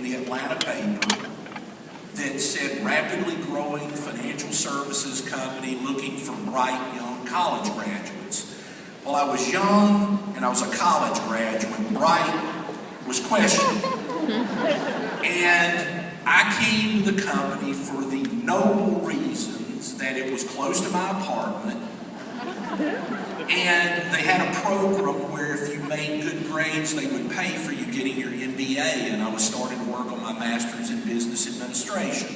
in the Atlanta paper that said rapidly growing financial services company looking for bright young college graduates. Well, I was young and I was a college graduate. Bright was questionable. And I came to the company for the noble reasons that it was close to my apartment, and they had a program where if you made good grades, they would pay for you getting your MBA, and I was starting to work on my master's in business administration.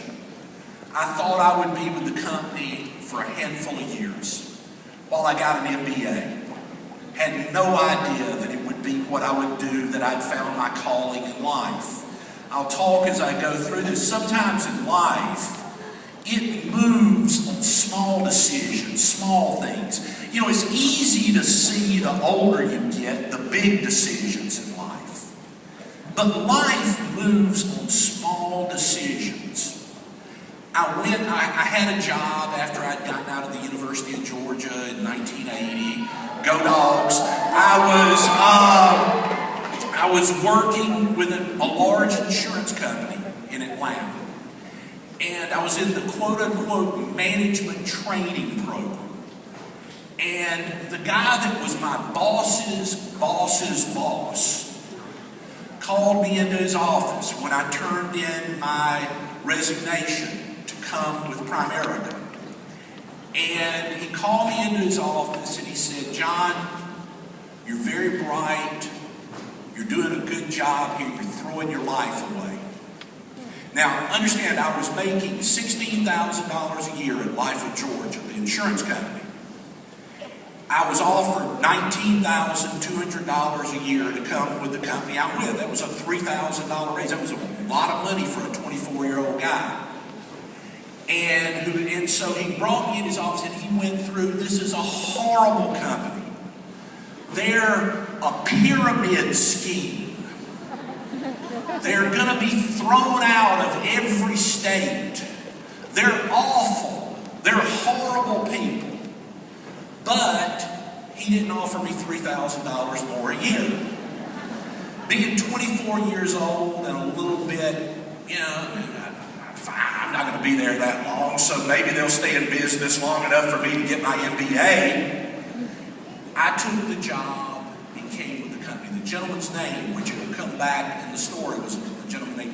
I thought I would be with the company for a handful of years while I got an MBA. Had no idea that it would be what I would do, that I'd found my calling in life. I'll talk as I go through this. Sometimes in life, it moves on small decisions, small things. You know, it's easy to see the older you get, the big decisions in life. But life moves on small decisions. I had a job after I'd gotten out of the University of Georgia in 1980. Go Dogs. I was working with a large insurance company in Atlanta. And I was in the quote-unquote management training program. And the guy that was my boss's boss's boss called me into his office when I turned in my resignation to come with Primerica. And he called me into his office and he said, "John, you're very bright. You're doing a good job here. You're throwing your life away." Now, understand, I was making $16,000 a year at Life of Georgia, the insurance company. I was offered $19,200 a year to come with the company I'm with. That was a $3,000 raise. That was a lot of money for a 24-year-old guy. And so he brought me in his office and he went through, this is a horrible company. They're a pyramid scheme. They're going to be thrown out of every state. They're awful. They're horrible people. But he didn't offer me $3,000 more a year. Being 24 years old and a little bit, I'm not going to be there that long, so maybe they'll stay in business long enough for me to get my MBA. I took the job and came with the company. The gentleman's name, which will come back in the story, was a gentleman named